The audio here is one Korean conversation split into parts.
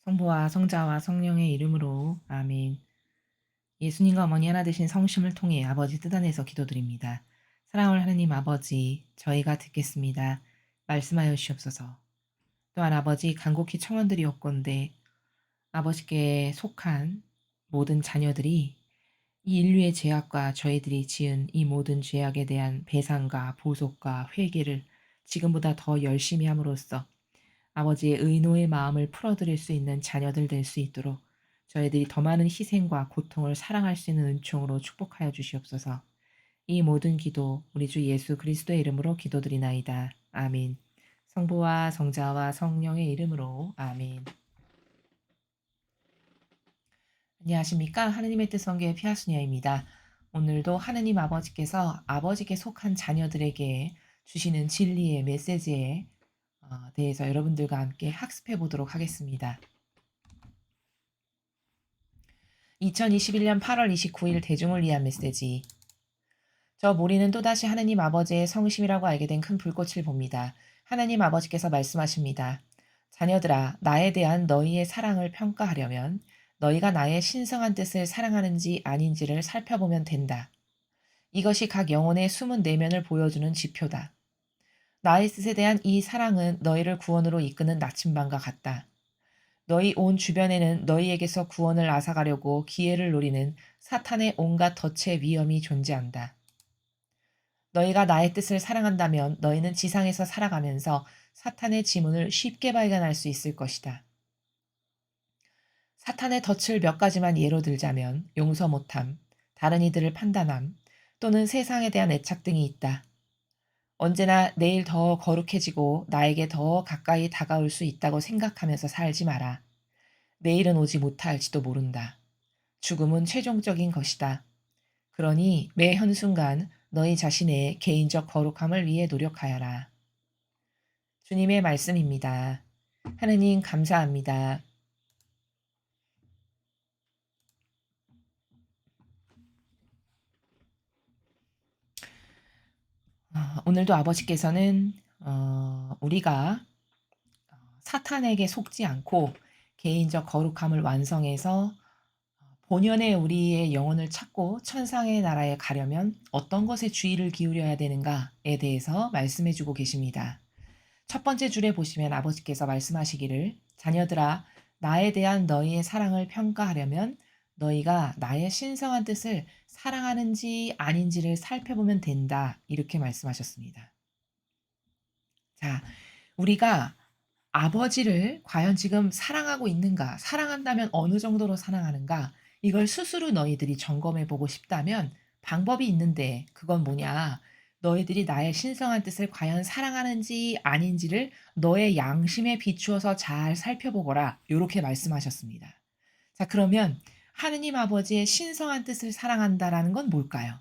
성부와 성자와 성령의 이름으로 아멘. 예수님과 어머니 하나 되신 성심을 통해 아버지 뜻 안에서 기도드립니다. 사랑하는 하느님 아버지, 저희가 듣겠습니다. 말씀하여 주시옵소서. 또한 아버지 간곡히 청원드리옵건대 아버지께 속한 모든 자녀들이 이 인류의 죄악과 저희들이 지은 이 모든 죄악에 대한 배상과 보속과 회개를 지금보다 더 열심히 함으로써 아버지의 의노의 마음을 풀어드릴 수 있는 자녀들 될 수 있도록 저희들이 더 많은 희생과 고통을 사랑할 수 있는 은총으로 축복하여 주시옵소서. 이 모든 기도 우리 주 예수 그리스도의 이름으로 기도드리나이다. 아멘. 성부와 성자와 성령의 이름으로 아멘. 안녕하십니까? 하느님의 뜻 성교의 피아수녀입니다. 오늘도 하느님 아버지께서 아버지께 속한 자녀들에게 주시는 진리의 메시지에 대해서 여러분들과 함께 학습해 보도록 하겠습니다. 2021년 8월 29일 대중을 위한 메시지. 저 모리는 또다시 하느님 아버지의 성심이라고 알게 된 큰 불꽃을 봅니다. 하느님 아버지께서 말씀하십니다. 자녀들아, 나에 대한 너희의 사랑을 평가하려면 너희가 나의 신성한 뜻을 사랑하는지 아닌지를 살펴보면 된다. 이것이 각 영혼의 숨은 내면을 보여주는 지표다. 나의 뜻에 대한 이 사랑은 너희를 구원으로 이끄는 나침반과 같다. 너희 온 주변에는 너희에게서 구원을 앗아가려고 기회를 노리는 사탄의 온갖 덫의 위험이 존재한다. 너희가 나의 뜻을 사랑한다면 너희는 지상에서 살아가면서 사탄의 지문을 쉽게 발견할 수 있을 것이다. 사탄의 덫을 몇 가지만 예로 들자면 용서 못함, 다른 이들을 판단함, 또는 세상에 대한 애착 등이 있다. 언제나 내일 더 거룩해지고 나에게 더 가까이 다가올 수 있다고 생각하면서 살지 마라. 내일은 오지 못할지도 모른다. 죽음은 최종적인 것이다. 그러니 매 현순간 너희 자신의 개인적 거룩함을 위해 노력하여라. 주님의 말씀입니다. 하느님 감사합니다. 오늘도 아버지께서는 우리가 사탄에게 속지 않고 개인적 거룩함을 완성해서 본연의 우리의 영혼을 찾고 천상의 나라에 가려면 어떤 것에 주의를 기울여야 되는가에 대해서 말씀해 주고 계십니다. 첫 번째 줄에 보시면 아버지께서 말씀하시기를 자녀들아 나에 대한 너희의 사랑을 평가하려면 너희가 나의 신성한 뜻을 사랑하는지 아닌지를 살펴보면 된다. 이렇게 말씀하셨습니다. 자, 우리가 아버지를 과연 지금 사랑하고 있는가? 사랑한다면 어느 정도로 사랑하는가? 이걸 스스로 너희들이 점검해 보고 싶다면 방법이 있는데 그건 뭐냐? 너희들이 나의 신성한 뜻을 과연 사랑하는지 아닌지를 너의 양심에 비추어서 잘 살펴보거라. 요렇게 말씀하셨습니다. 자, 그러면 하느님 아버지의 신성한 뜻을 사랑한다라는 건 뭘까요?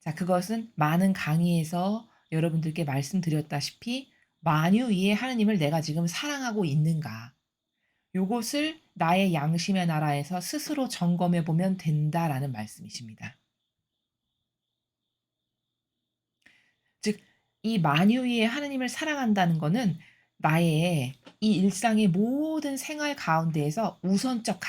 자, 그것은 많은 강의에서 여러분들께 말씀드렸다시피 만유 위에 하느님을 내가 지금 사랑하고 있는가? 요것을 나의 양심의 나라에서 스스로 점검해 보면 된다라는 말씀이십니다. 즉, 이 만유 위에 하느님을 사랑한다는 거는 나의 이 일상의 모든 생활 가운데에서 우선적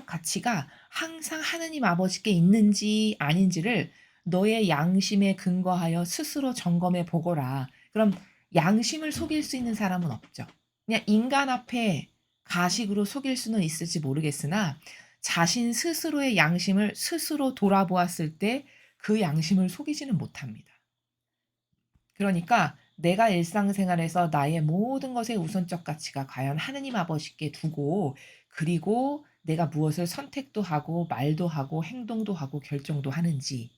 가치가 항상 하느님 아버지께 있는지 아닌지를 너의 양심에 근거하여 스스로 점검해 보거라. 그럼 양심을 속일 수 있는 사람은 없죠. 그냥 인간 앞에 가식으로 속일 수는 있을지 모르겠으나 자신 스스로의 양심을 스스로 돌아보았을 때 그 양심을 속이지는 못합니다. 그러니까 내가 일상생활에서 나의 모든 것의 우선적 가치가 과연 하느님 아버지께 두고 그리고 내가 무엇을 선택도 하고 말도 하고 행동도 하고 결정도 하는지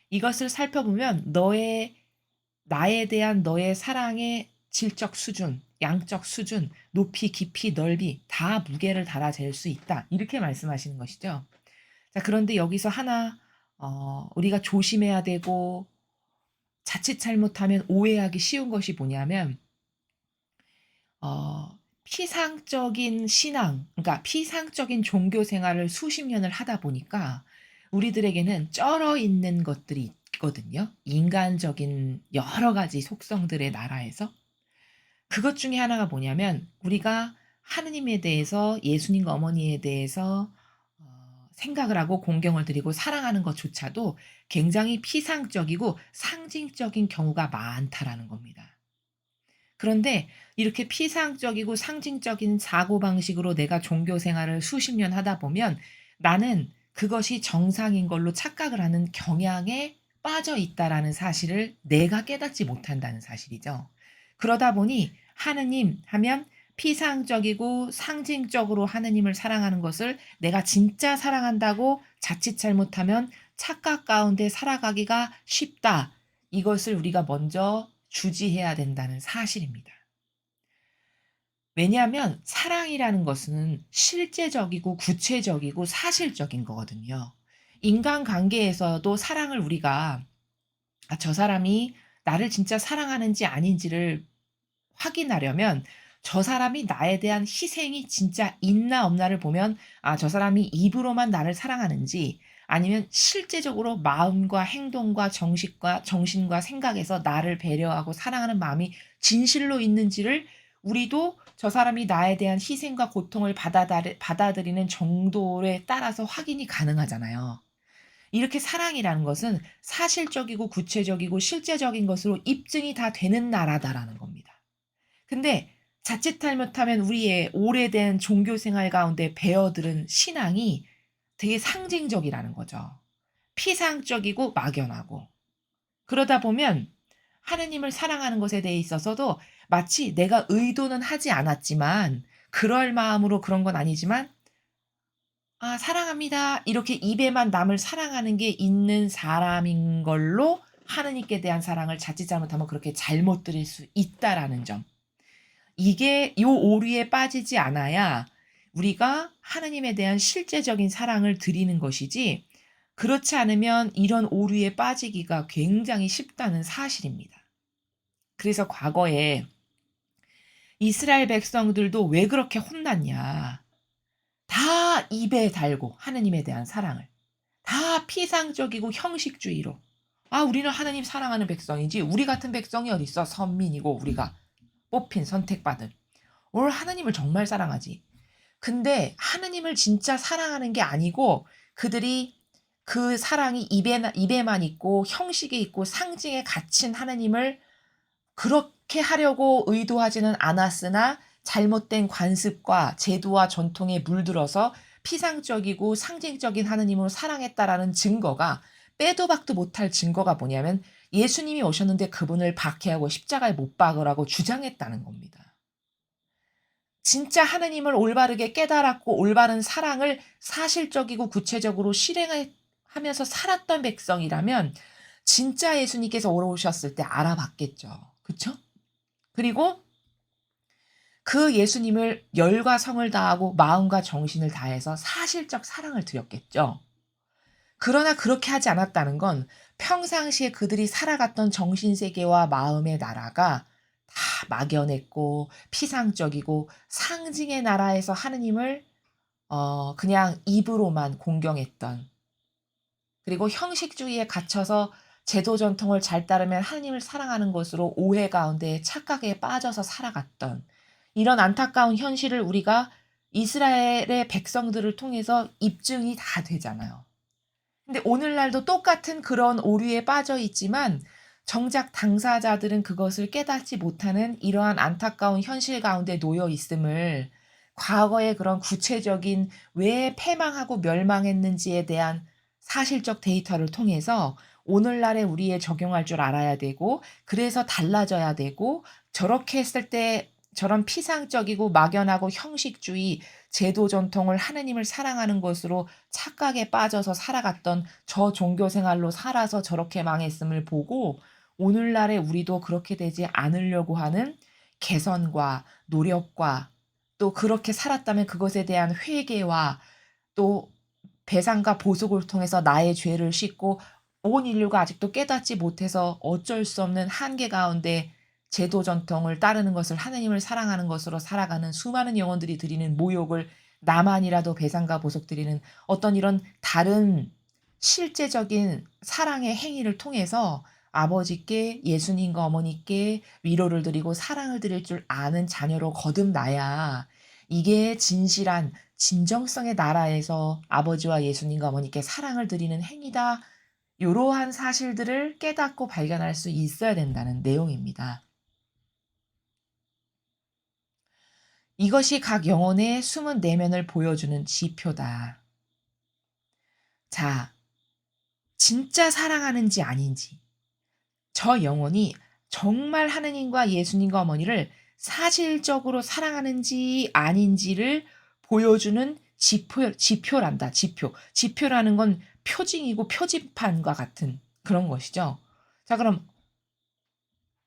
이것을 살펴보면 나에 대한 너의 사랑의 질적 수준, 양적 수준, 높이, 깊이, 넓이 다 무게를 달아잴 수 있다. 이렇게 말씀하시는 것이죠. 자, 그런데 여기서 하나 우리가 조심해야 되고 자칫 잘못하면 오해하기 쉬운 것이 뭐냐면 피상적인 신앙, 그러니까 피상적인 종교 생활을 수십 년을 하다 보니까 우리들에게는 쩔어 있는 것들이 있거든요. 인간적인 여러 가지 속성들의 나라에서. 그것 중에 하나가 뭐냐면 우리가 하느님에 대해서 예수님과 어머니에 대해서 생각을 하고 공경을 드리고 사랑하는 것조차도 굉장히 피상적이고 상징적인 경우가 많다라는 겁니다. 그런데 이렇게 피상적이고 상징적인 사고방식으로 내가 종교 생활을 수십 년 하다 보면 나는 그것이 정상인 걸로 착각을 하는 경향에 빠져 있다라는 사실을 내가 깨닫지 못한다는 사실이죠. 그러다 보니 하느님 하면 피상적이고 상징적으로 하느님을 사랑하는 것을 내가 진짜 사랑한다고 자칫 잘못하면 착각 가운데 살아가기가 쉽다. 이것을 우리가 먼저 주지해야 된다는 사실입니다. 왜냐하면 사랑이라는 것은 실제적이고 구체적이고 사실적인 거거든요. 인간관계에서도 사랑을 우리가 저 사람이 나를 진짜 사랑하는지 아닌지를 확인하려면 저 사람이 나에 대한 희생이 진짜 있나 없나를 보면 저 사람이 입으로만 나를 사랑하는지 아니면 실제적으로 마음과 행동과 정신과 생각에서 나를 배려하고 사랑하는 마음이 진실로 있는지를 우리도 저 사람이 나에 대한 희생과 고통을 받아들이는 정도에 따라서 확인이 가능하잖아요. 이렇게 사랑이라는 것은 사실적이고 구체적이고 실제적인 것으로 입증이 다 되는 나라다라는 겁니다. 근데 자칫 잘못하면 우리의 오래된 종교 생활 가운데 배어들은 신앙이 되게 상징적이라는 거죠. 피상적이고 막연하고. 그러다 보면 하느님을 사랑하는 것에 대해 있어서도 마치 내가 의도는 하지 않았지만 그럴 마음으로 그런 건 아니지만 사랑합니다. 이렇게 입에만 남을 사랑하는 게 있는 사람인 걸로 하느님께 대한 사랑을 자칫 잘못하면 그렇게 잘못 들일 수 있다라는 점. 이게 요 오류에 빠지지 않아야 우리가 하느님에 대한 실제적인 사랑을 드리는 것이지 그렇지 않으면 이런 오류에 빠지기가 굉장히 쉽다는 사실입니다. 그래서 과거에 이스라엘 백성들도 왜 그렇게 혼났냐. 다 입에 달고 하느님에 대한 사랑을. 다 피상적이고 형식주의로. 우리는 하느님 사랑하는 백성이지 우리 같은 백성이 어딨어. 선민이고 우리가 뽑힌 선택받은. 오늘 하느님을 정말 사랑하지. 근데 하느님을 진짜 사랑하는 게 아니고 그들이 그 사랑이 입에만 있고 형식에 있고 상징에 갇힌 하느님을 그렇게 하려고 의도하지는 않았으나 잘못된 관습과 제도와 전통에 물들어서 피상적이고 상징적인 하느님을 사랑했다라는 증거가 빼도 박도 못할 증거가 뭐냐면 예수님이 오셨는데 그분을 박해하고 십자가에 못 박으라고 주장했다는 겁니다. 진짜 하느님을 올바르게 깨달았고 올바른 사랑을 사실적이고 구체적으로 실행하면서 살았던 백성이라면 진짜 예수님께서 오셔을 때 알아봤겠죠. 그쵸? 그리고 그 예수님을 열과 성을 다하고 마음과 정신을 다해서 사실적 사랑을 드렸겠죠. 그러나 그렇게 하지 않았다는 건 평상시에 그들이 살아갔던 정신세계와 마음의 나라가 다 막연했고 피상적이고 상징의 나라에서 하느님을 그냥 입으로만 공경했던 그리고 형식주의에 갇혀서 제도 전통을 잘 따르면 하느님을 사랑하는 것으로 오해 가운데 착각에 빠져서 살아갔던 이런 안타까운 현실을 우리가 이스라엘의 백성들을 통해서 입증이 다 되잖아요. 근데 오늘날도 똑같은 그런 오류에 빠져 있지만 정작 당사자들은 그것을 깨닫지 못하는 이러한 안타까운 현실 가운데 놓여 있음을 과거의 그런 구체적인 왜 패망하고 멸망했는지에 대한 사실적 데이터를 통해서 오늘날의 우리에 적용할 줄 알아야 되고 그래서 달라져야 되고 저렇게 했을 때 저런 피상적이고 막연하고 형식주의 제도 전통을 하느님을 사랑하는 것으로 착각에 빠져서 살아갔던 저 종교 생활로 살아서 저렇게 망했음을 보고 오늘날의 우리도 그렇게 되지 않으려고 하는 개선과 노력과 또 그렇게 살았다면 그것에 대한 회개와 또 배상과 보복을 통해서 나의 죄를 씻고 온 인류가 아직도 깨닫지 못해서 어쩔 수 없는 한계 가운데 제도 전통을 따르는 것을 하느님을 사랑하는 것으로 살아가는 수많은 영혼들이 드리는 모욕을 나만이라도 배상과 보복 드리는 어떤 이런 다른 실제적인 사랑의 행위를 통해서 아버지께 예수님과 어머니께 위로를 드리고 사랑을 드릴 줄 아는 자녀로 거듭나야 이게 진실한 진정성의 나라에서 아버지와 예수님과 어머니께 사랑을 드리는 행위다. 이러한 사실들을 깨닫고 발견할 수 있어야 된다는 내용입니다. 이것이 각 영혼의 숨은 내면을 보여주는 지표다. 자, 진짜 사랑하는지 아닌지, 저 영혼이 정말 하느님과 예수님과 어머니를 사실적으로 사랑하는지 아닌지를 보여주는 지표란다. 지표. 지표라는 건 표징이고 표지판과 같은 그런 것이죠. 자, 그럼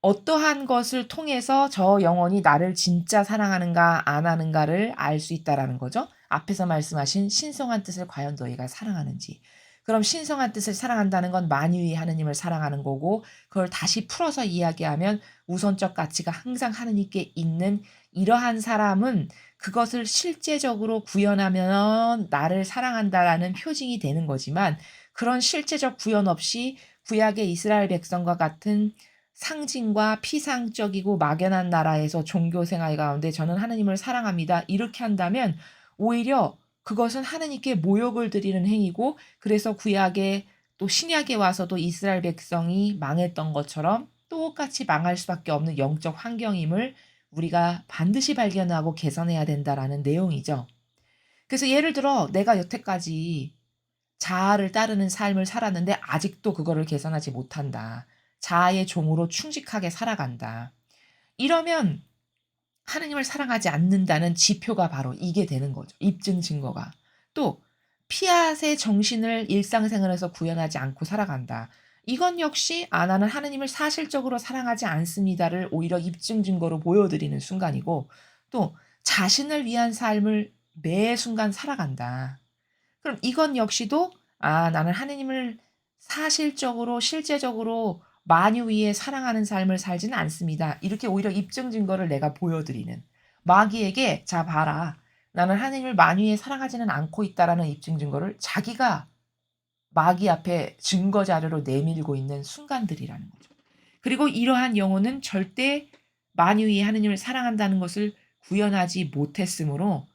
어떠한 것을 통해서 저 영혼이 나를 진짜 사랑하는가 안 하는가를 알 수 있다라는 거죠. 앞에서 말씀하신 신성한 뜻을 과연 너희가 사랑하는지. 그럼 신성한 뜻을 사랑한다는 건 만유의 하느님을 사랑하는 거고, 그걸 다시 풀어서 이야기하면 우선적 가치가 항상 하느님께 있는 이러한 사람은 그것을 실제적으로 구현하면 나를 사랑한다라는 표징이 되는 거지만, 그런 실제적 구현 없이 구약의 이스라엘 백성과 같은 상징과 피상적이고 막연한 나라에서 종교 생활 가운데 저는 하느님을 사랑합니다. 이렇게 한다면 오히려 그것은 하느님께 모욕을 드리는 행위고, 그래서 구약에 또 신약에 와서도 이스라엘 백성이 망했던 것처럼 똑같이 망할 수밖에 없는 영적 환경임을 우리가 반드시 발견하고 개선해야 된다라는 내용이죠. 그래서 예를 들어 내가 여태까지 자아를 따르는 삶을 살았는데 아직도 그거를 개선하지 못한다. 자아의 종으로 충직하게 살아간다. 이러면 하느님을 사랑하지 않는다는 지표가 바로 이게 되는 거죠. 입증 증거가. 또 피앗의 정신을 일상생활에서 구현하지 않고 살아간다. 이건 역시 나는 하느님을 사실적으로 사랑하지 않습니다를 오히려 입증 증거로 보여드리는 순간이고, 또 자신을 위한 삶을 매 순간 살아간다. 그럼 이건 역시도 나는 하느님을 사실적으로 실제적으로 만유 위에 사랑하는 삶을 살지는 않습니다. 이렇게 오히려 입증 증거를 내가 보여드리는, 마귀에게 자 봐라. 나는 하느님을 만유에 사랑하지는 않고 있다라는 입증 증거를 자기가 마귀 앞에 증거 자료로 내밀고 있는 순간들이라는 거죠. 그리고 이러한 영혼은 절대 만유의 하느님을 사랑한다는 것을 구현하지 못했으므로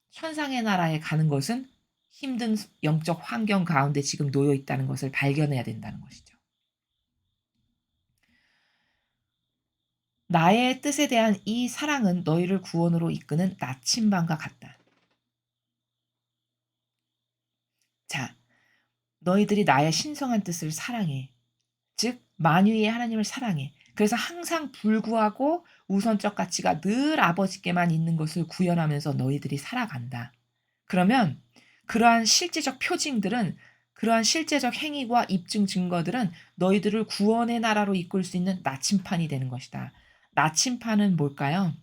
천상의 나라에 가는 것은 힘든 영적 환경 가운데 지금 놓여 있다는 것을 발견해야 된다는 것이죠. 나의 뜻에 대한 이 사랑은 너희를 구원으로 이끄는 나침반과 같다. 자, 너희들이 나의 신성한 뜻을 사랑해. 즉 만유의 하나님을 사랑해. 그래서 항상 불구하고 우선적 가치가 늘 아버지께만 있는 것을 구현하면서 너희들이 살아간다. 그러면 그러한 실제적 표징들은, 그러한 실제적 행위와 입증 증거들은 너희들을 구원의 나라로 이끌 수 있는 나침판이 되는 것이다. 나침판은 뭘까요?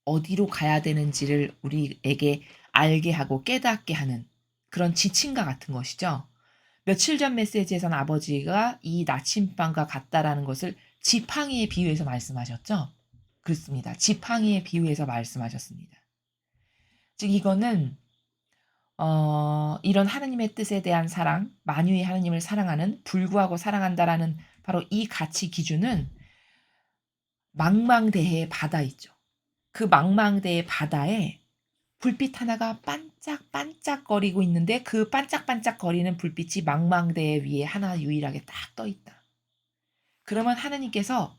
어디로 가야 되는지를 우리에게 알게 하고 깨닫게 하는 그런 지침과 같은 것이죠. 며칠 전 메시지에서는 아버지가 이 나침반과 같다라는 것을 지팡이에 비유해서 말씀하셨죠? 그렇습니다. 지팡이에 비유해서 말씀하셨습니다. 즉 이거는 이런 하느님의 뜻에 대한 사랑, 만유의 하느님을 사랑하는, 불구하고 사랑한다라는 바로 이 가치 기준은 망망대해의 바다 있죠. 그 망망대해 바다에 불빛 하나가 반짝반짝거리고 있는데 그 반짝반짝거리는 불빛이 망망대해 위에 하나 유일하게 딱 떠 있다. 그러면 하느님께서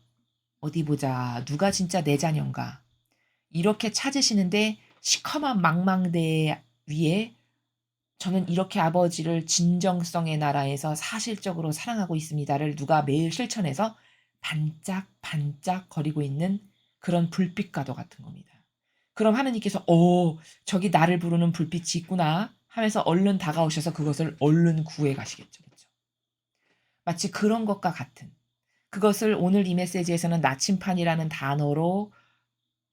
어디 보자. 누가 진짜 내 자녀인가? 이렇게 찾으시는데 시커먼 망망대해 위에 저는 이렇게 아버지를 진정성의 나라에서 사실적으로 사랑하고 있습니다를 누가 매일 실천해서 반짝반짝거리고 있는 그런 불빛과도 같은 겁니다. 그럼 하느님께서 저기 나를 부르는 불빛이 있구나 하면서 얼른 다가오셔서 그것을 얼른 구해 가시겠죠. 그렇죠? 마치 그런 것과 같은, 그것을 오늘 이 메시지에서는 나침판이라는 단어로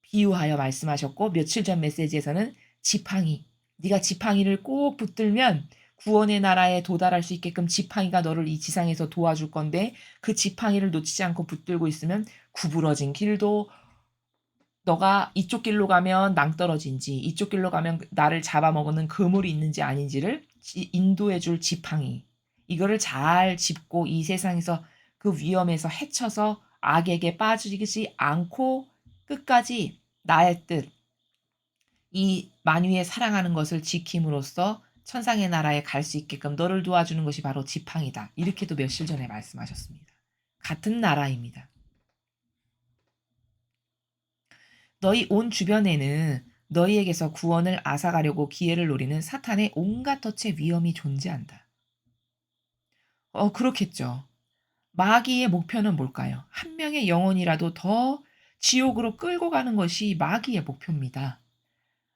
비유하여 말씀하셨고, 며칠 전 메시지에서는 지팡이, 네가 지팡이를 꼭 붙들면 구원의 나라에 도달할 수 있게끔 지팡이가 너를 이 지상에서 도와줄 건데, 그 지팡이를 놓치지 않고 붙들고 있으면 구부러진 길도, 너가 이쪽 길로 가면 낭떠러진지 이쪽 길로 가면 나를 잡아먹는 그물이 있는지 아닌지를 인도해 줄 지팡이. 이거를 잘 짚고 이 세상에서 그 위험에서 헤쳐서 악에게 빠지지 않고 끝까지 나의 뜻, 이 만유의 사랑하는 것을 지킴으로써 천상의 나라에 갈 수 있게끔 너를 도와주는 것이 바로 지팡이다. 이렇게도 며칠 전에 말씀하셨습니다. 같은 나라입니다. 너희 온 주변에는 너희에게서 구원을 앗아가려고 기회를 노리는 사탄의 온갖 덫의 위험이 존재한다. 그렇겠죠. 마귀의 목표는 뭘까요? 한 명의 영혼이라도 더 지옥으로 끌고 가는 것이 마귀의 목표입니다.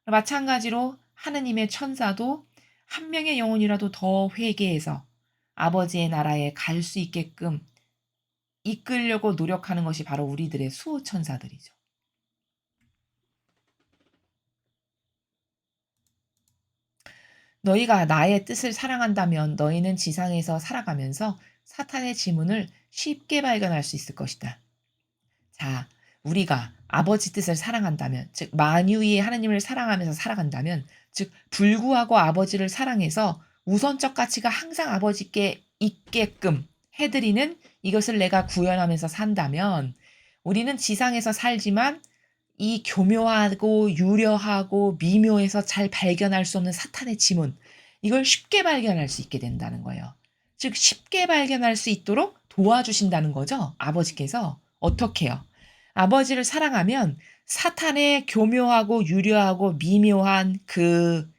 마찬가지로 하느님의 천사도 한 명의 영혼이라도 더 회개해서 아버지의 나라에 갈 수 있게끔 이끌려고 노력하는 것이 바로 우리들의 수호천사들이죠. 너희가 나의 뜻을 사랑한다면 너희는 지상에서 살아가면서 사탄의 지문을 쉽게 발견할 수 있을 것이다. 자, 우리가 아버지 뜻을 사랑한다면, 즉 만유의 하나님을 사랑하면서 살아간다면, 즉 불구하고 아버지를 사랑해서 우선적 가치가 항상 아버지께 있게끔 해드리는 이것을 내가 구현하면서 산다면 우리는 지상에서 살지만 이 교묘하고 유려하고 미묘해서 잘 발견할 수 없는 사탄의 지문, 이걸 쉽게 발견할 수 있게 된다는 거예요. 즉 쉽게 발견할 수 있도록 도와주신다는 거죠. 아버지께서. 어떻게요? 아버지를 사랑하면 사탄의 교묘하고 유려하고 미묘한 그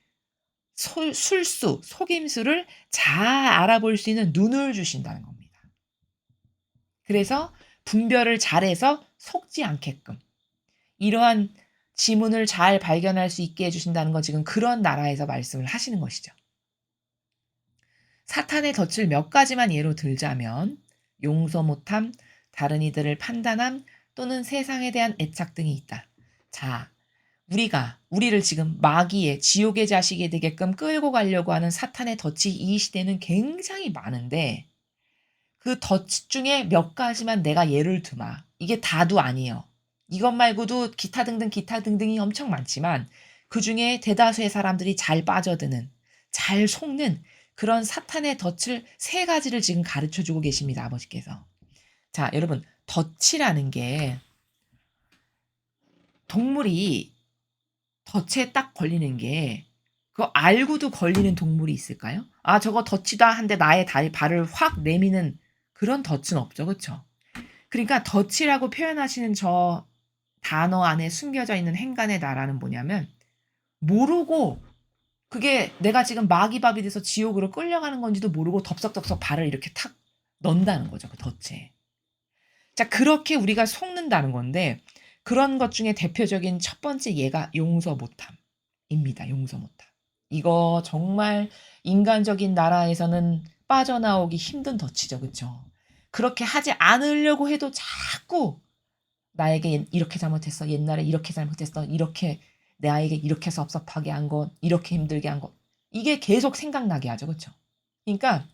술수, 속임수를 잘 알아볼 수 있는 눈을 주신다는 겁니다. 그래서 분별을 잘해서 속지 않게끔 이러한 지문을 잘 발견할 수 있게 해주신다는 건 지금 그런 나라에서 말씀을 하시는 것이죠. 사탄의 덫을 몇 가지만 예로 들자면 용서 못함, 다른 이들을 판단함, 또는 세상에 대한 애착 등이 있다. 자, 우리를 지금 마귀의 지옥의 자식이 되게끔 끌고 가려고 하는 사탄의 덫이 이 시대는 굉장히 많은데 그 덫 중에 몇 가지만 내가 예를 두마. 이게 다도 아니에요. 이것 말고도 기타 등등이 엄청 많지만 그중에 대다수의 사람들이 잘 빠져드는, 잘 속는 그런 사탄의 덫을 3가지를 지금 가르쳐주고 계십니다. 아버지께서. 자, 여러분 덫이라는 게 동물이 덫에 딱 걸리는 게 그거 알고도 걸리는 동물이 있을까요? 아, 저거 덫이다 한데 나의 발을 확 내미는 그런 덫은 없죠. 그렇죠? 그러니까 덫이라고 표현하시는 저 단어 안에 숨겨져 있는 행간의 나라는 뭐냐면 모르고 그게 내가 지금 마귀밥이 돼서 지옥으로 끌려가는 건지도 모르고 덥석덥석 발을 이렇게 탁 넣는다는 거죠. 그 덫에. 자, 그렇게 우리가 속는다는 건데 그런 것 중에 대표적인 첫 번째 예가 용서 못함입니다. 용서 못함. 이거 정말 인간적인 나라에서는 빠져나오기 힘든 덫이죠. 그렇죠? 그렇게 하지 않으려고 해도 자꾸 나에게 이렇게 잘못했어. 옛날에 이렇게 잘못했어. 이렇게 나에게 이렇게 섭섭하게 한 것, 이렇게 힘들게 한 것. 이게 계속 생각나게 하죠. 그렇죠? 그러니까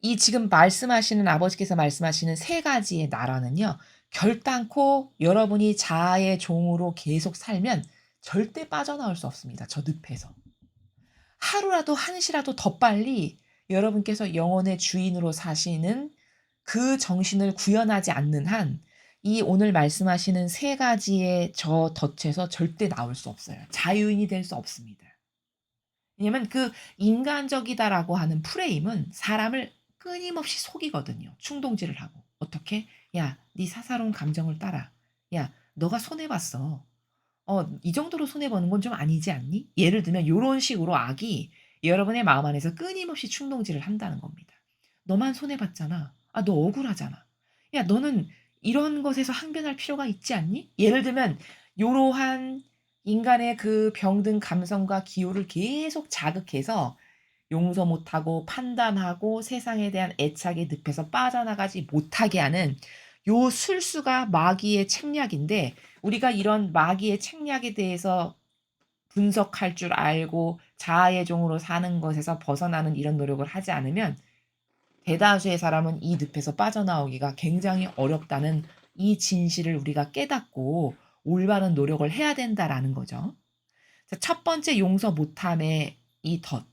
이 지금 말씀하시는 아버지께서 말씀하시는 3가지의 나라는요. 결단코 여러분이 자아의 종으로 계속 살면 절대 빠져나올 수 없습니다. 저 늪에서. 하루라도 한시라도 더 빨리 여러분께서 영혼의 주인으로 사시는 그 정신을 구현하지 않는 한 이 오늘 말씀하시는 3가지의 저 덫에서 절대 나올 수 없어요. 자유인이 될 수 없습니다. 왜냐면 그 인간적이다라고 하는 프레임은 사람을 끊임없이 속이거든요. 충동질을 하고. 어떻게? 야, 네 사사로운 감정을 따라. 야, 너가 손해봤어. 이 정도로 손해보는 건 좀 아니지 않니? 예를 들면 요런 식으로 악이 여러분의 마음 안에서 끊임없이 충동질을 한다는 겁니다. 너만 손해봤잖아. 아, 너 억울하잖아. 야, 너는 이런 것에서 항변할 필요가 있지 않니? 예를 들면 요러한 인간의 그 병든 감성과 기호를 계속 자극해서 용서 못하고 판단하고 세상에 대한 애착의 늪에서 빠져나가지 못하게 하는 요 술수가 마귀의 책략인데 우리가 이런 마귀의 책략에 대해서 분석할 줄 알고 자아의 종으로 사는 것에서 벗어나는 이런 노력을 하지 않으면 대다수의 사람은 이 늪에서 빠져나오기가 굉장히 어렵다는 이 진실을 우리가 깨닫고 올바른 노력을 해야 된다라는 거죠. 자, 첫 번째 용서 못함의 이 덫.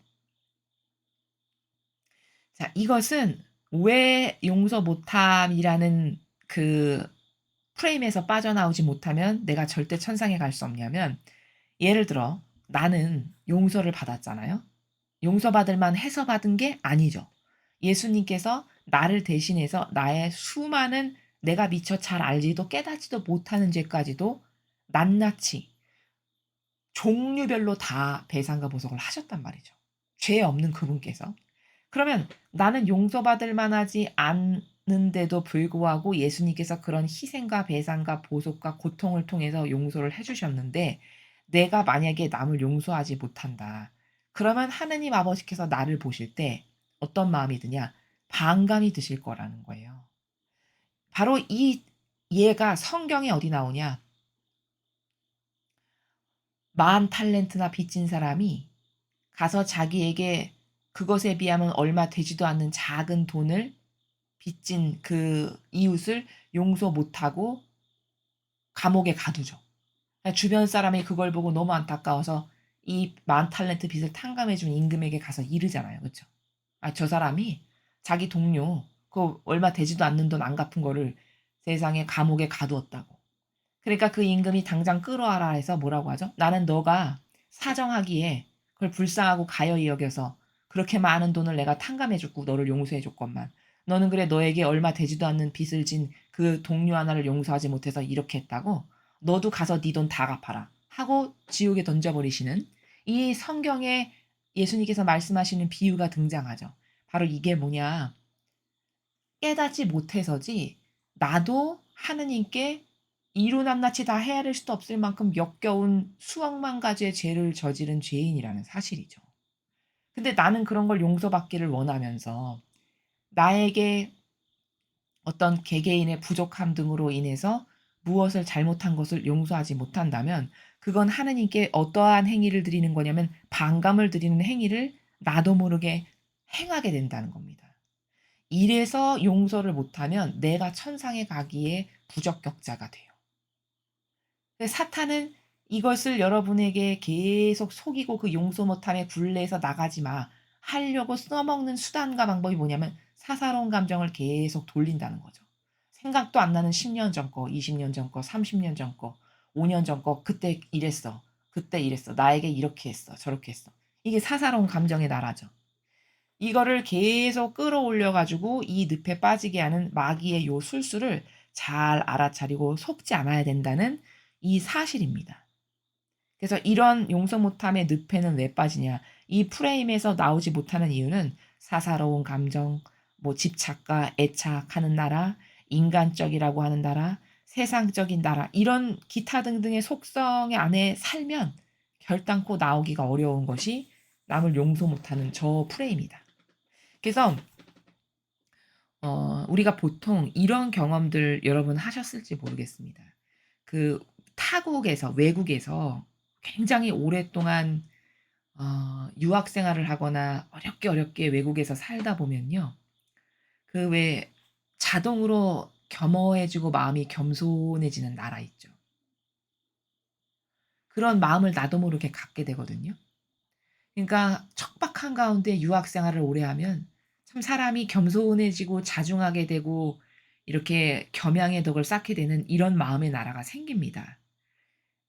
자, 이것은 왜 용서 못함이라는 그 프레임에서 빠져나오지 못하면 내가 절대 천상에 갈 수 없냐면 예를 들어 나는 용서를 받았잖아요. 용서받을 만해서 받은 게 아니죠. 예수님께서 나를 대신해서 나의 수많은 내가 미처 잘 알지도 깨닫지도 못하는 죄까지도 낱낱이 종류별로 다 배상과 보석을 하셨단 말이죠. 죄 없는 그분께서. 그러면 나는 용서받을 만하지 않는데도 불구하고 예수님께서 그런 희생과 배상과 보속과 고통을 통해서 용서를 해 주셨는데 내가 만약에 남을 용서하지 못한다. 그러면 하느님 아버지께서 나를 보실 때 어떤 마음이 드냐? 반감이 드실 거라는 거예요. 바로 이 예가 성경에 어디 나오냐? 만 탈렌트나 빚진 사람이 가서 자기에게 그것에 비하면 얼마 되지도 않는 작은 돈을 빚진 그 이웃을 용서 못하고 감옥에 가두죠. 주변 사람이 그걸 보고 너무 안타까워서 이 만 탈렌트 빚을 탕감해 준 임금에게 가서 이르잖아요. 그쵸? 아 저 사람이 자기 동료 그 얼마 되지도 않는 돈 안 갚은 거를 세상에 감옥에 가두었다고. 그러니까 그 임금이 당장 끌어와라 해서 뭐라고 하죠? "나는 너가 사정하기에 그걸 불쌍하고 가여이 여겨서 그렇게 많은 돈을 내가 탕감해 줬고 너를 용서해 줬건만 너는 그래 너에게 얼마 되지도 않는 빚을 진 그 동료 하나를 용서하지 못해서 이렇게 했다고? 너도 가서 네 돈 다 갚아라." 하고 지옥에 던져 버리시는 이 성경에 예수님께서 말씀하시는 비유가 등장하죠. 바로 이게 뭐냐 깨닫지 못해서지 나도 하느님께 이루 낱낱이 다 헤아릴 수도 없을 만큼 역겨운 수억만 가지의 죄를 저지른 죄인이라는 사실이죠. 근데 나는 그런 걸 용서받기를 원하면서 나에게 어떤 개개인의 부족함 등으로 인해서 무엇을 잘못한 것을 용서하지 못한다면 그건 하느님께 어떠한 행위를 드리는 거냐면 반감을 드리는 행위를 나도 모르게 행하게 된다는 겁니다. 이래서 용서를 못하면 내가 천상에 가기에 부적격자가 돼요. 근데 사탄은 이것을 여러분에게 계속 속이고 그 용서 못함의 굴레에서 나가지 마 하려고 써먹는 수단과 방법이 뭐냐면 사사로운 감정을 계속 돌린다는 거죠. 생각도 안 나는 10년 전 거, 20년 전 거, 30년 전 거, 5년 전 거, 그때 이랬어. 그때 이랬어. 나에게 이렇게 했어. 저렇게 했어. 이게 사사로운 감정의 나라죠. 이거를 계속 끌어올려 가지고 이 늪에 빠지게 하는 마귀의 요 술수를 잘 알아차리고 속지 않아야 된다는 이 사실입니다. 그래서 이런 용서 못함의 늪에는 왜 빠지냐. 이 프레임에서 나오지 못하는 이유는 사사로운 감정, 뭐 집착과 애착하는 나라, 인간적이라고 하는 나라, 세상적인 나라 이런 기타 등등의 속성 안에 살면 결단코 나오기가 어려운 것이 남을 용서 못하는 저 프레임이다. 그래서 우리가 보통 이런 경험들 여러분 하셨을지 모르겠습니다. 그 타국에서 외국에서 굉장히 오랫동안 유학 생활을 하거나 어렵게 외국에서 살다 보면요. 그 왜 자동으로 겸허해지고 마음이 겸손해지는 나라 있죠. 그런 마음을 나도 모르게 갖게 되거든요. 그러니까 척박한 가운데 유학 생활을 오래 하면 참 사람이 겸손해지고 자중하게 되고 이렇게 겸양의 덕을 쌓게 되는 이런 마음의 나라가 생깁니다.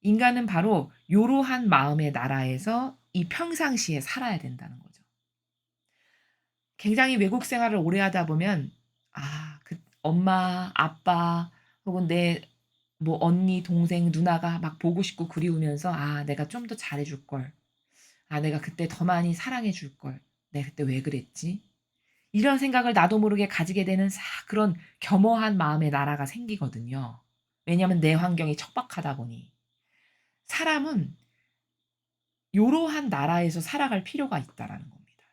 인간은 바로 요러한 마음의 나라에서 이 평상시에 살아야 된다는 거죠. 굉장히 외국 생활을 오래 하다 보면 그 엄마, 아빠 혹은 내 뭐 언니, 동생, 누나가 막 보고 싶고 그리우면서 '아 내가 좀 더 잘해 줄 걸. 아 내가 그때 더 많이 사랑해 줄 걸. 내가 그때 왜 그랬지?' 이런 생각을 나도 모르게 가지게 되는 그런 겸허한 마음의 나라가 생기거든요. 왜냐하면 내 환경이 척박하다 보니. 사람은 요러한 나라에서 살아갈 필요가 있다라는 겁니다.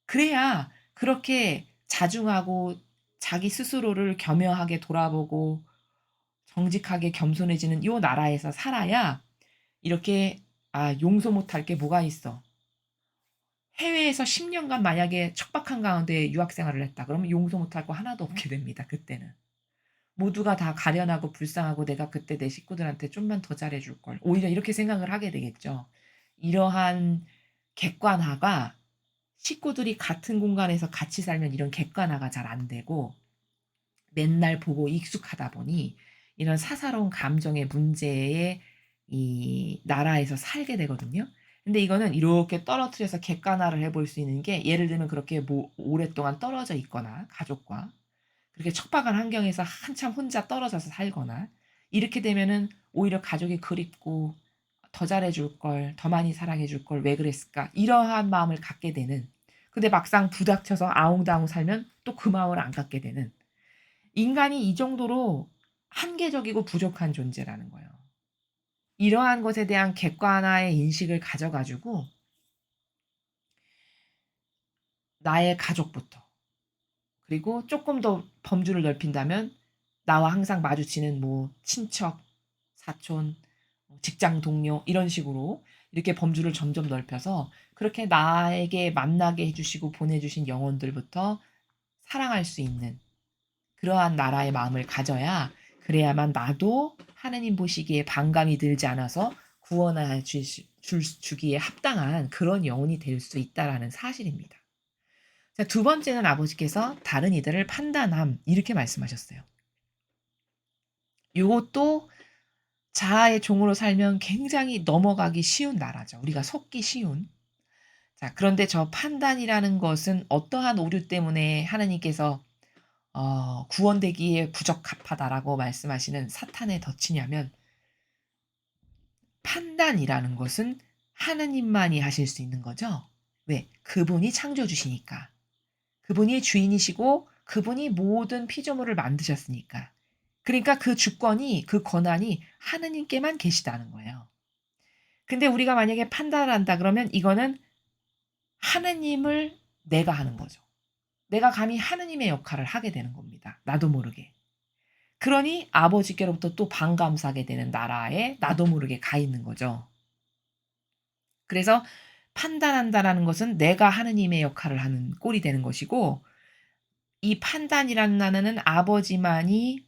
그래야 그렇게 자중하고 자기 스스로를 겸허하게 돌아보고 정직하게 겸손해지는 요 나라에서 살아야 이렇게 '아 용서 못할 게 뭐가 있어.' 해외에서 10 년간 만약에 척박한 가운데 유학 생활을 했다 그러면 용서 못할 거 하나도 없게 됩니다 그때는. 모두가 다 가련하고 불쌍하고 '내가 그때 내 식구들한테 좀만 더 잘해 줄 걸.' 오히려 이렇게 생각을 하게 되겠죠. 이러한 객관화가 식구들이 같은 공간에서 같이 살면 이런 객관화가 잘 안 되고 맨날 보고 익숙하다 보니 이런 사사로운 감정의 문제에 이 나라에서 살게 되거든요. 근데 이거는 이렇게 떨어뜨려서 객관화를 해볼 수 있는 게, 예를 들면 그렇게 오랫동안 떨어져 있거나 가족과 그렇게 척박한 환경에서 한참 혼자 떨어져서 살거나 이렇게 되면은 오히려 가족이 그립고 '더 잘해 줄 걸. 더 많이 사랑해 줄 걸. 왜 그랬을까?' 이러한 마음을 갖게 되는, 근데 막상 부닥쳐서 아웅다웅 살면 또 그 마음을 안 갖게 되는, 인간이 이 정도로 한계적이고 부족한 존재라는 거예요. 이러한 것에 대한 객관화의 인식을 가져 가지고 나의 가족부터, 그리고 쪼끔 더 범주를 넓힌다면 나와 항상 마주치는 뭐 친척, 사촌, 직장 동료 이런 식으로 이렇게 범주를 점점 넓혀서 그렇게 나에게 만나게 해 주시고 보내 주신 영혼들부터 사랑할 수 있는 그러한 나라의 마음을 가져야, 그래야만 나도 하느님 보시기에 반감이 들지 않아서 구원하여 주기에 합당한 그런 영혼이 될 수 있다라는 사실입니다. 자, 두 번째는 아버지께서 다른 이들을 판단함 이렇게 말씀하셨어요. 요것도 자아의 종으로 살면 굉장히 넘어가기 쉬운 나라죠. 우리가 속기 쉬운. 자, 그런데 저 판단이라는 것은 어떠한 오류 때문에 하나님께서 구원되기에 부적합하다라고 말씀하시는 사탄의 덫이냐면, 판단이라는 것은 하느님만이 하실 수 있는 거죠. 왜? 그분이 창조주시니까. 그분이 주인이시고 그분이 모든 피조물을 만드셨으니까. 그러니까 그 주권이, 그 권한이 하느님께만 계시다는 거예요. 근데 우리가 만약에 판단을 한다 그러면 이거는 하느님을 내가 하는 거죠. 내가 감히 하느님의 역할을 하게 되는 겁니다, 나도 모르게. 그러니 아버지께로부터 또 반감사게 되는 나라에 나도 모르게 가 있는 거죠. 그래서 판단한다라는 것은 내가 하느님의 역할을 하는 꼴이 되는 것이고, 이 판단이라는 단어는 아버지만이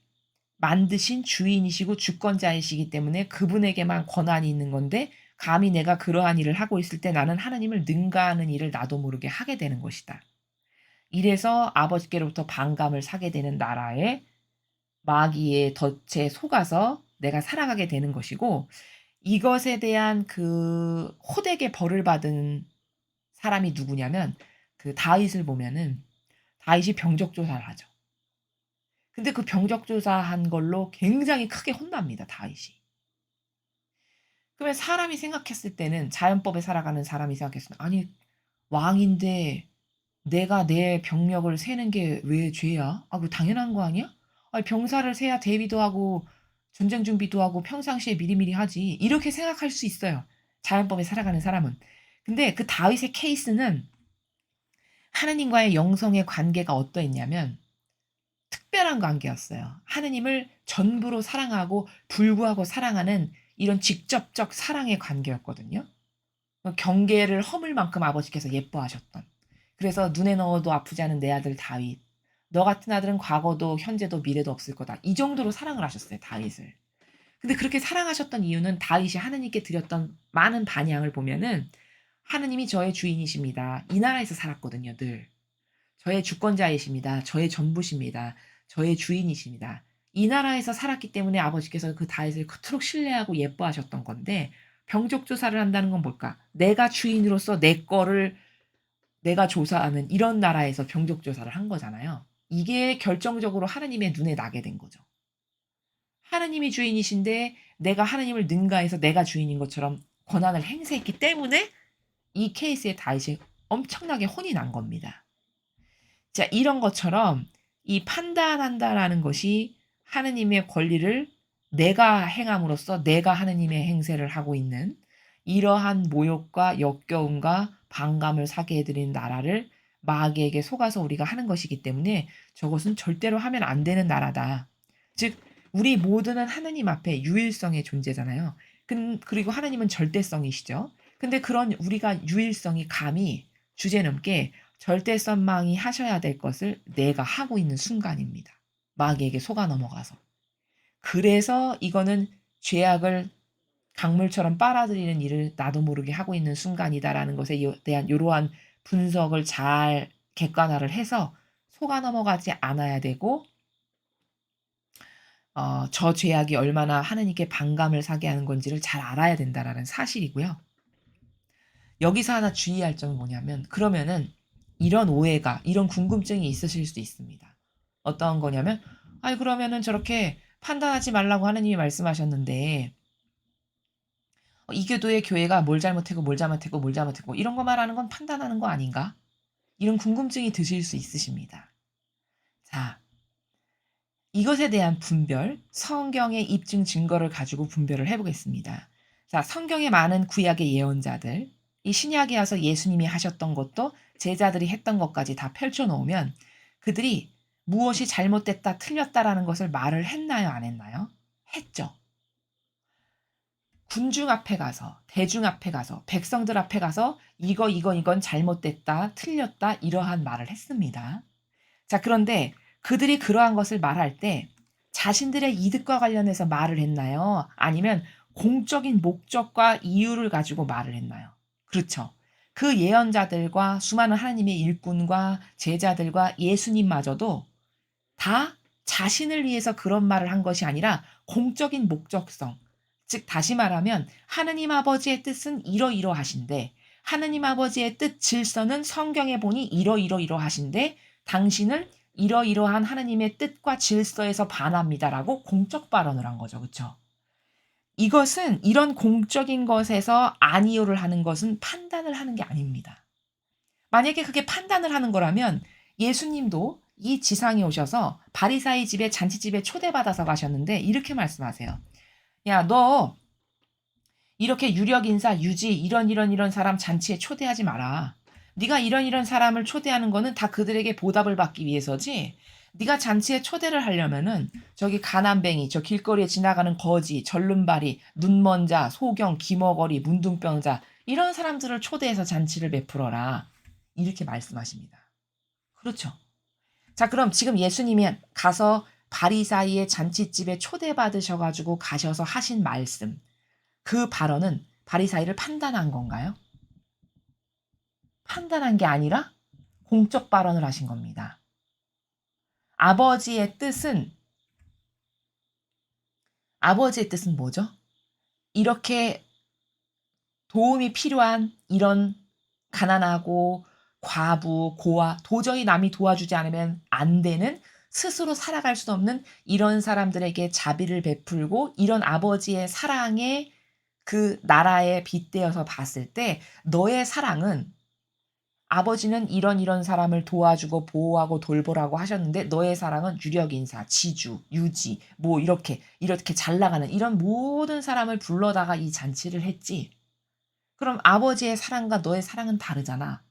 만드신 주인이시고 주권자이시기 때문에 그분에게만 권한이 있는 건데, 감히 내가 그러한 일을 하고 있을 때 나는 하나님을 능가하는 일을 나도 모르게 하게 되는 것이다. 이래서 아버지께로부터 반감을 사게 되는 나라에, 마귀의 덫에 속아서 내가 살아가게 되는 것이고, 이것에 대한 그 호되게 벌을 받은 사람이 누구냐면, 그 다윗을 보면은 다윗이 병적 조사를 하죠. 근데 그 병적 조사한 걸로 굉장히 크게 혼납니다, 다윗이. 그러면 사람이 생각했을 때는, 자연법에 살아가는 사람이 생각했으면 '아니 왕인데 내가 내 병력을 세는 게 왜 죄야? 아 그거 당연한 거 아니야? 아니 병사를 세야 대비도 하고 전쟁 준비도 하고 평상시에 미리미리 하지.' 이렇게 생각할 수 있어요, 자연법에 살아가는 사람은. 근데 그 다윗의 케이스는 하느님과의 영성의 관계가 어떠했냐면 특별한 관계였어요. 하느님을 전부로 사랑하고 불구하고 사랑하는 이런 직접적 사랑의 관계였거든요. 경계를 허물 만큼 아버지께서 예뻐하셨던. 그래서 "눈에 넣어도 아프지 않은 내 아들 다윗. 너 같은 아들은 과거도 현재도 미래도 없을 거다." 이 정도로 사랑을 하셨어요, 다윗을. 근데 그렇게 사랑하셨던 이유는 다윗이 하느님께 드렸던 많은 반향을 보면은 "하느님이 저의 주인이십니다." 이 나라에서 살았거든요, 늘. "저의 주권자이십니다. 저의 전부십니다. 저의 주인이십니다." 이 나라에서 살았기 때문에 아버지께서 그 다윗을 그토록 신뢰하고 예뻐하셨던 건데, 병적 조사를 한다는 건 뭘까? 내가 주인으로서 내 거를 내가 조사하는 이런 나라에서 병적 조사를 한 거잖아요. 이게 결정적으로 하나님의 눈에 나게 된 거죠. 하나님이 주인이신데 내가 하나님을 능가해서 내가 주인인 것처럼 권한을 행사했기 때문에 이 케이스에 다윗이 엄청나게 혼이 난 겁니다. 자, 이런 것처럼 이 판단한다라는 것이 하느님의 권리를 내가 행함으로써 내가 하느님의 행세를 하고 있는, 이러한 모욕과 역겨움과 반감을 사게 해 드리는 나라를 마귀에게 속아서 우리가 하는 것이기 때문에 저것은 절대로 하면 안 되는 나라다. 즉 우리 모두는 하느님 앞에 유일성의 존재잖아요. 그리고 하느님은 절대성이시죠. 근데 그런 우리가 유일성이 감히 주제넘게 절대선망이 하셔야 될 것을 내가 하고 있는 순간입니다, 마귀에게 속아 넘어가서. 그래서 이거는 죄악을 강물처럼 빨아들이는 일을 나도 모르게 하고 있는 순간이다라는 것에 대한 요러한 분석을 잘 객관화를 해서 속아 넘어가지 않아야 되고, 저 죄악이 얼마나 하느님께 반감을 사게 하는 건지를 잘 알아야 된다라는 사실이고요. 여기서 하나 주의할 점은 뭐냐면 그러면은 이런 오해가 이런 궁금증이 있으실 수 있습니다. 어떤 거냐면 아이 그러면은 저렇게 판단하지 말라고 하느님이 말씀하셨는데 이 교도의 교회가 뭘 잘못했고 뭘 잘못했고 뭘 잘못했고 이런 거 말하는 건 판단하는 거 아닌가? 이런 궁금증이 드실 수 있으십니다. 자, 이것에 대한 분별, 성경의 입증 증거를 가지고 분별을 해 보겠습니다. 자, 성경에 많은 구약의 예언자들, 이 신약에 와서 예수님이 하셨던 것도 제자들이 했던 것까지 다 펼쳐 놓으면 그들이 무엇이 잘못됐다, 틀렸다라는 것을 말을 했나요, 안 했나요? 했죠. 군중 앞에 가서, 대중 앞에 가서, 백성들 앞에 가서 이건 잘못됐다, 틀렸다 이러한 말을 했습니다. 자, 그런데 그들이 그러한 것을 말할 때 자신들의 이득과 관련해서 말을 했나요? 아니면 공적인 목적과 이유를 가지고 말을 했나요? 그렇죠. 그 예언자들과 수많은 하나님의 일꾼과 제자들과 예수님마저도 다 자신을 위해서 그런 말을 한 것이 아니라 공적인 목적성, 즉 다시 말하면 하느님 아버지의 뜻은 이러이러하신데 하느님 아버지의 뜻 질서는 성경에 보니 이러이러이러하신데 당신은 이러이러한 하느님의 뜻과 질서에서 반합니다라고 공적 발언을 한 거죠. 그렇죠? 이것은 이런 공적인 것에서 아니요를 하는 것은 판단을 하는 게 아닙니다. 만약에 그게 판단을 하는 거라면 예수님도 이 지상에 오셔서 바리사이 집에 잔치집에 초대받아서 가셨는데 이렇게 말씀하세요. 야, 너 이렇게 유력 인사 유지 이런 사람 잔치에 초대하지 마라. 네가 이런 사람을 초대하는 거는 다 그들에게 보답을 받기 위해서지. 네가 잔치에 초대를 하려면은 저기 가난뱅이, 저 길거리에 지나가는 거지, 절름발이, 눈먼 자, 소경, 기머거리, 문둥병자 이런 사람들을 초대해서 잔치를 베풀어라. 이렇게 말씀하십니다. 그렇죠. 자, 그럼 지금 예수님이 가서 바리사이의 잔치집에 초대받으셔 가지고 가셔서 하신 말씀. 그 발언은 바리사이를 판단한 건가요? 판단한 게 아니라 공적 발언을 하신 겁니다. 아버지의 뜻은 아버지의 뜻은 뭐죠? 이렇게 도움이 필요한 이런 가난하고 과부, 고아, 도저히 남이 도와주지 않으면 안 되는 스스로 살아갈 수 없는 이런 사람들에게 자비를 베풀고 이런 아버지의 사랑에 그 나라에 빗대어서 봤을 때 너의 사랑은 아버지는 이런 사람을 도와주고 보호하고 돌보라고 하셨는데 너의 사랑은 유력 인사, 지주, 유지, 뭐 이렇게 잘 나가는 이런 모든 사람을 불러다가 이 잔치를 했지. 그럼 아버지의 사랑과 너의 사랑은 다르잖아.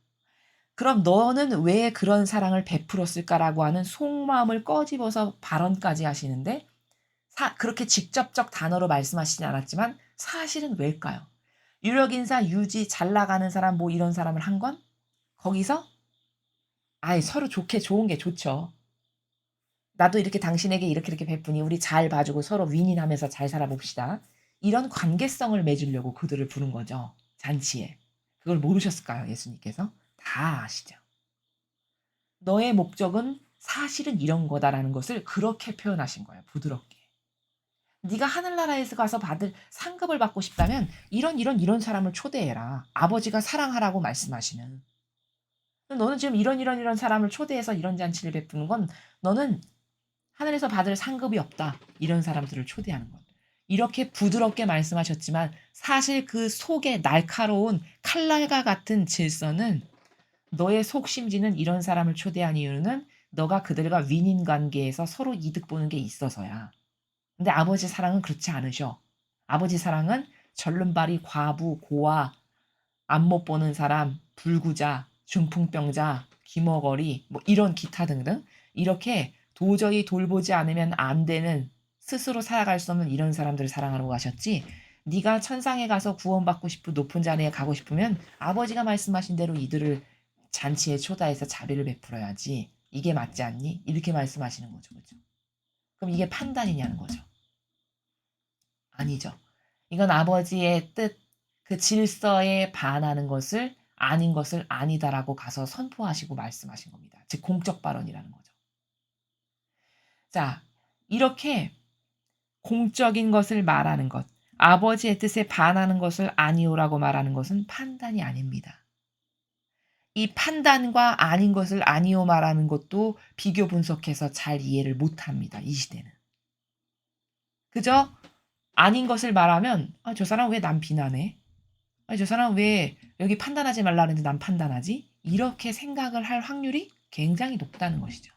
그럼 너는 왜 그런 사랑을 베풀었을까라고 하는 속마음을 꺼집어서 발언까지 하시는데 그렇게 직접적 단어로 말씀하시진 않았지만 사실은 왜일까요? 유력 인사, 유지, 잘 나가는 사람 뭐 이런 사람을 한 건 거기서 아이 서로 좋게 좋은 게 좋죠. 나도 이렇게 당신에게 이렇게 베푸니 우리 잘 봐주고 서로 윈윈하면서 잘 살아봅시다. 이런 관계성을 맺으려고 그들을 부른 거죠. 잔치에. 그걸 모르셨을까요? 예수님께서? 다 아시죠. 너의 목적은 사실은 이런 거다라는 것을 그렇게 표현하신 거예요. 부드럽게. 네가 하늘나라에서 가서 받을 상급을 받고 싶다면 이런 사람을 초대해라. 아버지가 사랑하라고 말씀하시는. 너는 지금 이런 사람을 초대해서 이런 잔치를 베푸는 건 너는 하늘에서 받을 상급이 없다. 이런 사람들을 초대하는 것. 이렇게 부드럽게 말씀하셨지만 사실 그 속에 날카로운 칼날과 같은 질서는 너의 속심지는 이런 사람을 초대한 이유는 너가 그들과 윈윈 관계에서 서로 이득 보는 게 있어서야. 근데 아버지 사랑은 그렇지 않으셔. 아버지 사랑은 절름발이 과부, 고아, 앞 못 보는 사람, 불구자, 중풍병자, 귀머거리 뭐 이런 기타 등등 이렇게 도저히 돌보지 않으면 안 되는 스스로 살아갈 수 없는 이런 사람들을 사랑하라고 하셨지. 네가 천상에 가서 구원받고 싶고 높은 자리에 가고 싶으면 아버지가 말씀하신 대로 이들을 잔치에 초대해서 자비를 베풀어야지. 이게 맞지 않니? 이렇게 말씀하시는 거죠. 그죠? 그럼 이게 판단이냐는 거죠. 아니죠. 이건 아버지의 뜻, 그 질서에 반하는 것을 아닌 것을 아니다라고 가서 선포하시고 말씀하신 겁니다. 즉 공적 발언이라는 거죠. 자, 이렇게 공적인 것을 말하는 것, 아버지의 뜻에 반하는 것을 아니오라고 말하는 것은 판단이 아닙니다. 이 판단과 아닌 것을 아니오 말하는 것도 비교 분석해서 잘 이해를 못합니다. 이 시대는. 그저 아닌 것을 말하면 저 사람 왜 남 비난해? 저 사람 왜 여기 판단하지 말라는데 난 판단하지? 이렇게 생각을 할 확률이 굉장히 높다는 것이죠.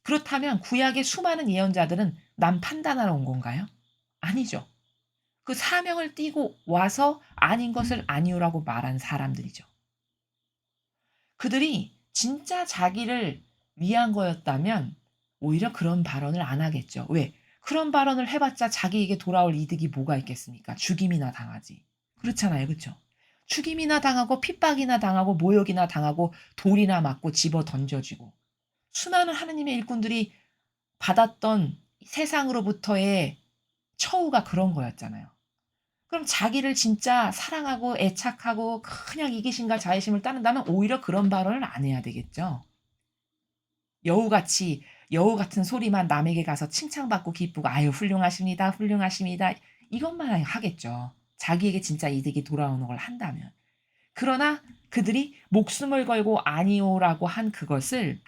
그렇다면 구약의 수많은 예언자들은 남 판단하러 온 건가요? 아니죠. 그 사명을 띠고 와서 아닌 것을 아니오라고 말한 사람들이죠. 그들이 진짜 자기를 위한 거였다면 오히려 그런 발언을 안 하겠죠. 왜? 그런 발언을 해봤자 자기에게 돌아올 이득이 뭐가 있겠습니까? 죽임이나 당하지. 그렇잖아요. 그렇죠? 죽임이나 당하고 핍박이나 당하고 모욕이나 당하고 돌이나 맞고 집어 던져지고 수많은 하느님의 일꾼들이 받았던 세상으로부터의 처우가 그런 거였잖아요. 그럼 자기를 진짜 사랑하고 애착하고 그냥 이기심과 자애심을 따른다면 오히려 그런 발언을 안 해야 되겠죠. 여우같이 여우 같은 소리만 남에게 가서 칭찬받고 기쁘고 아유 훌륭하십니다. 훌륭하십니다. 이것만 하겠죠. 자기에게 진짜 이득이 돌아오는 걸 한다면. 그러나 그들이 목숨을 걸고 아니오라고 한 그것은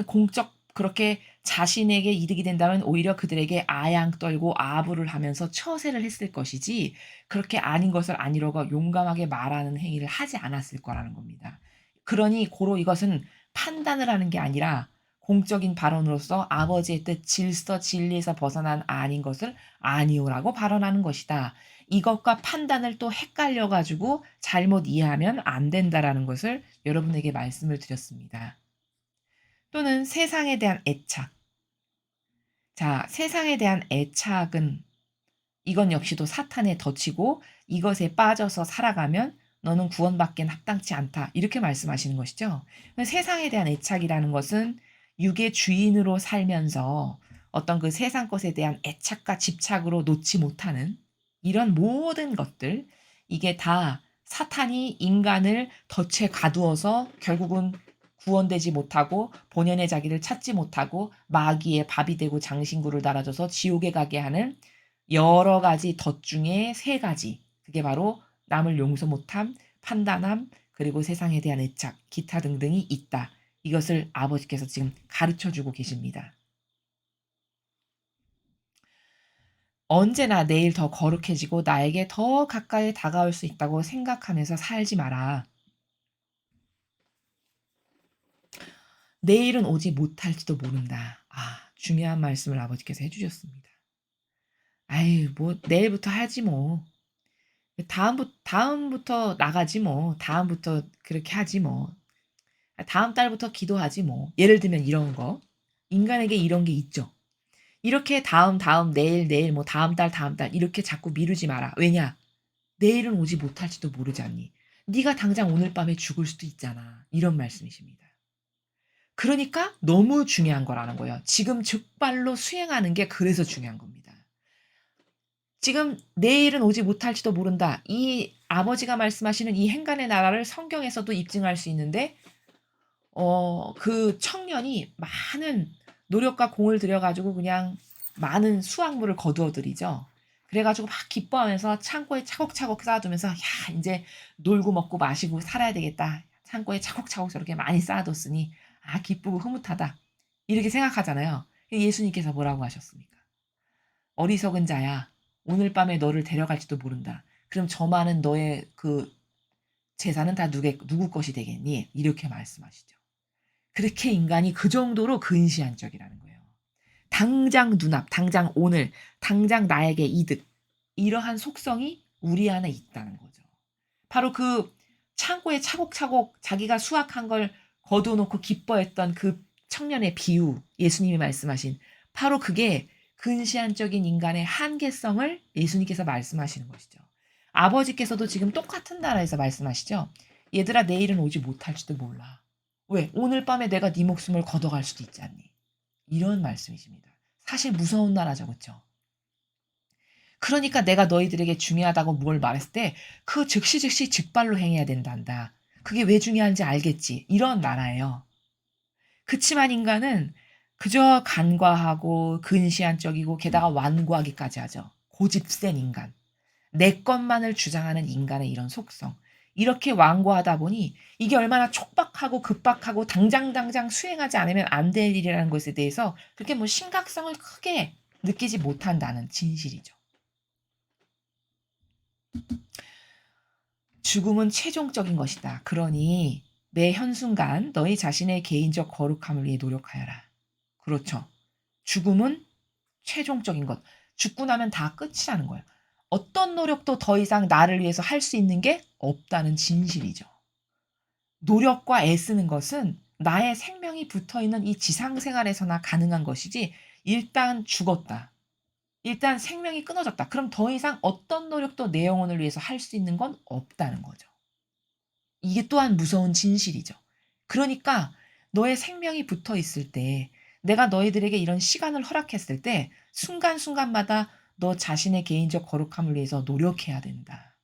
공적 그렇게 자신에게 이득이 된다면 오히려 그들에게 아양 떨고 아부를 하면서 처세를 했을 것이지 그렇게 아닌 것을 아니라고 용감하게 말하는 행위를 하지 않았을 거라는 겁니다. 그러니 고로 이것은 판단을 하는 게 아니라 공적인 발언으로서 아버지의 뜻 질서 진리에서 벗어난 아닌 것을 아니오라고 발언하는 것이다. 이것과 판단을 또 헷갈려 가지고 잘못 이해하면 안 된다라는 것을 여러분에게 말씀을 드렸습니다. 또는 세상에 대한 애착. 자, 세상에 대한 애착은 이건 역시도 사탄의 덫이고 이것에 빠져서 살아가면 너는 구원받기엔 합당치 않다. 이렇게 말씀하시는 것이죠. 세상에 대한 애착이라는 것은 육의 주인으로 살면서 어떤 그 세상 것에 대한 애착과 집착으로 놓지 못하는 이런 모든 것들, 이게 다 사탄이 인간을 덫에 가두어서 결국은 구원되지 못하고 본연의 자기를 찾지 못하고 마귀의 밥이 되고 장신구를 달아줘서 지옥에 가게 하는 여러 가지 덫 중에 세 가지. 그게 바로 남을 용서 못함, 판단함, 그리고 세상에 대한 애착, 기타 등등이 있다. 이것을 아버지께서 지금 가르쳐 주고 계십니다. 언제나 내일 더 거룩해지고 나에게 더 가까이 다가올 수 있다고 생각하면서 살지 마라. 내일은 오지 못할지도 모른다. 중요한 말씀을 아버지께서 해주셨습니다. 아유, 뭐, 내일부터 하지 뭐. 다음부터 나가지 뭐. 다음부터 그렇게 하지 뭐. 다음 달부터 기도하지 뭐. 예를 들면 이런 거. 인간에게 이런 게 있죠. 이렇게 다음, 내일, 뭐 다음 달 이렇게 자꾸 미루지 마라. 왜냐? 내일은 오지 못할지도 모르지 않니? 네가 당장 오늘 밤에 죽을 수도 있잖아. 이런 말씀이십니다. 그러니까 너무 중요한 거라는 거예요. 지금 즉발로 수행하는 게 그래서 중요한 겁니다. 지금 내일은 오지 못할지도 모른다. 이 아버지가 말씀하시는 이 행간의 나라를 성경에서도 입증할 수 있는데 그 청년이 많은 노력과 공을 들여 가지고 그냥 많은 수확물을 거두어 들이죠. 그래 가지고 막 기뻐하면서 창고에 차곡차곡 쌓아두면서 '야 인제 놀고 먹고 마시고 살아야 되겠다. 창고에 차곡차곡 저렇게 많이 쌓아뒀으니 기쁘고 흐뭇하다.' 이렇게 생각하잖아요. 예수님께서 뭐라고 하셨습니까? "어리석은 자야. 오늘 밤에 너를 데려갈지도 모른다. 그럼 저 많은 너의 그 재산은 다 누구 것이 되겠니?" 이렇게 말씀하시죠. 그렇게 인간이 그 정도로 근시안적이라는 거예요. 당장 눈앞, 당장 오늘, 당장 나에게 이득 이러한 속성이 우리 안에 있다는 거죠. 바로 그 창고에 차곡차곡 자기가 수확한 걸 거두어 놓고 기뻐했던 그 청년의 비유, 예수님이 말씀하신 바로 그게 근시안적인 인간의 한계성을 예수님께서 말씀하시는 것이죠. 아버지께서도 지금 똑같은 나라에서 말씀하시죠. 얘들아 내일은 오지 못할지도 몰라. 왜? 오늘 밤에 내가 네 목숨을 걷어갈 수도 있지 않니? 이런 말씀이십니다. 사실 무서운 나라죠. 그렇죠? 그러니까 내가 너희들에게 중요하다고 뭘 말했을 때 그 즉시 즉발로 행해야 된단다. 그게 왜 중요한지 알겠지. 이런 나라예요. 그치만 인간은 그저 간과하고 근시안적이고 게다가 완고하기까지 하죠. 고집센 인간. 내 것만을 주장하는 인간의 이런 속성. 이렇게 완고하다 보니 이게 얼마나 촉박하고 급박하고 당장 수행하지 않으면 안 될 일이라는 것에 대해서 그렇게 뭐 심각성을 크게 느끼지 못한다는 진실이죠. 죽음은 최종적인 것이다. 그러니 매 현순간 너희 자신의 개인적 거룩함을 위해 노력하여라. 그렇죠. 죽음은 최종적인 것. 죽고 나면 다 끝이라는 거예요. 어떤 노력도 더 이상 나를 위해서 할 수 있는 게 없다는 진실이죠. 노력과 애쓰는 것은 나의 생명이 붙어 있는 이 지상 생활에서나 가능한 것이지 일단 죽었다. 일단 생명이 끊어졌다. 그럼 더 이상 어떤 노력도 내 영혼을 위해서 할 수 있는 건 없다는 거죠. 이게 또한 무서운 진실이죠. 그러니까 너의 생명이 붙어 있을 때 내가 너희들에게 이런 시간을 허락했을 때 순간순간마다 너 자신의 개인적 거룩함을 위해서 노력해야 된다.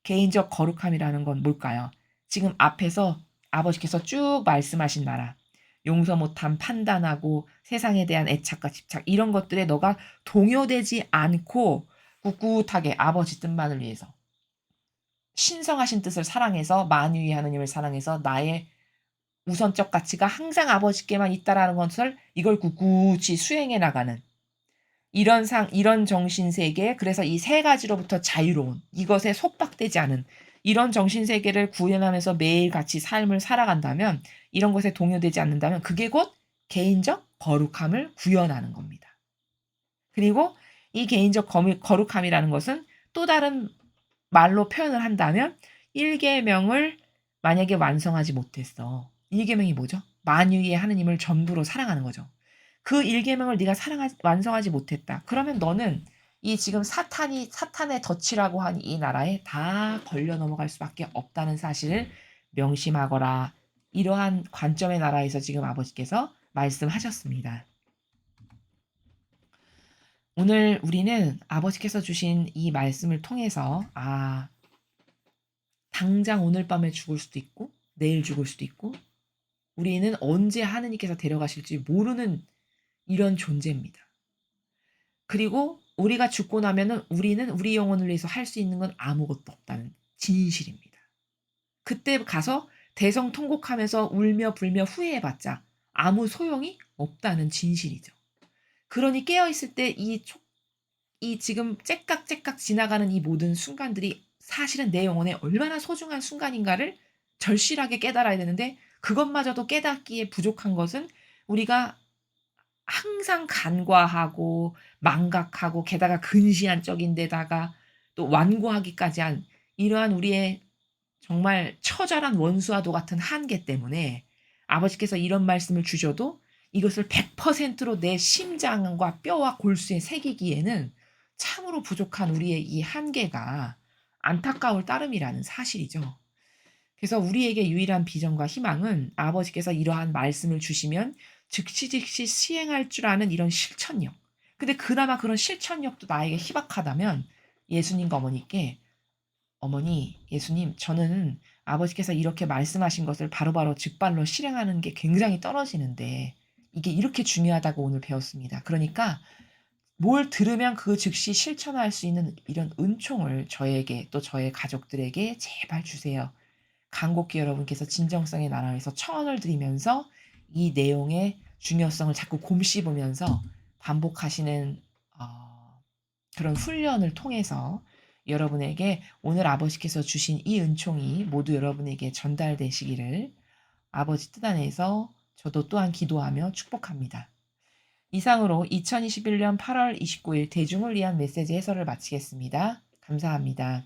개인적 거룩함이라는 건 뭘까요? 지금 앞에서 아버지께서 쭉 말씀하신 나라. 용서 못한 판단하고 세상에 대한 애착과 집착 이런 것들에 너가 동요되지 않고 꿋꿋하게 아버지 뜻만을 위해서 신성하신 뜻을 사랑해서 만유의 하느님을 사랑해서 나의 우선적 가치가 항상 아버지께만 있다라는 것을 이걸 꿋꿋이 수행해 나가는 이런 정신 세계 그래서 이 세 가지로부터 자유로운 이것에 속박되지 않은 이런 정신 세계를 구현하면서 매일같이 삶을 살아간다면 이런 것에 동요되지 않는다면 그게 곧 개인적 거룩함을 구현하는 겁니다. 그리고 이 개인적 거룩함이라는 것은 또 다른 말로 표현을 한다면 1계명을 만약에 완성하지 못했어. 1계명이 뭐죠? 만유의 하느님을 전부로 사랑하는 거죠. 그 1계명을 네가 완성하지 못했다. 그러면 너는 이 지금 사탄의 덫이라고 한 이 나라에 다 걸려 넘어갈 수밖에 없다는 사실을 명심하거라. 이러한 관점의 나라에서 지금 아버지께서 말씀하셨습니다. 오늘 우리는 아버지께서 주신 이 말씀을 통해서 당장 오늘 밤에 죽을 수도 있고 내일 죽을 수도 있고 우리는 언제 하느님께서 데려가실지 모르는 이런 존재입니다. 그리고 우리가 죽고 나면은 우리는 우리 영혼을 위해서 할 수 있는 건 아무것도 없다는 진실입니다. 그때 가서 대성통곡하면서 울며 불며 후회해봤자 아무 소용이 없다는 진실이죠. 그러니 깨어있을 때 이 지금 째깍째깍 지나가는 이 모든 순간들이 사실은 내 영혼에 얼마나 소중한 순간인가를 절실하게 깨달아야 되는데 그것마저도 깨닫기에 부족한 것은 우리가 항상 간과하고 망각하고 게다가 근시안적인 데다가 또 완고하기까지 한 이러한 우리의 정말 처절한 원수와도 같은 한계 때문에 아버지께서 이런 말씀을 주셔도 이것을 100%로 내 심장과 뼈와 골수에 새기기에는 참으로 부족한 우리의 이 한계가 안타까울 따름이라는 사실이죠. 그래서 우리에게 유일한 비전과 희망은 아버지께서 이러한 말씀을 주시면 즉시 시행할 줄 아는 이런 실천력. 근데 그나마 그런 실천력도 나에게 희박하다면 예수님과 어머니께 어머니, 예수님, 저는 아버지께서 이렇게 말씀하신 것을 바로바로 즉발로 실행하는 게 굉장히 떨어지는데 이게 이렇게 중요하다고 오늘 배웠습니다. 그러니까 뭘 들으면 그 즉시 실천할 수 있는 이런 은총을 저에게 또 저의 가족들에게 제발 주세요. 간곡히 여러분께서 진정성의 나라에서 청원을 드리면서 이 내용의 중요성을 자꾸 곰씹으면서 반복하시는 그런 훈련을 통해서 여러분에게 오늘 아버지께서 주신 이 은총이 모두 여러분에게 전달되시기를 아버지 뜻 안에서 저도 또한 기도하며 축복합니다. 이상으로 2021년 8월 29일 대중을 위한 메시지 해설을 마치겠습니다. 감사합니다.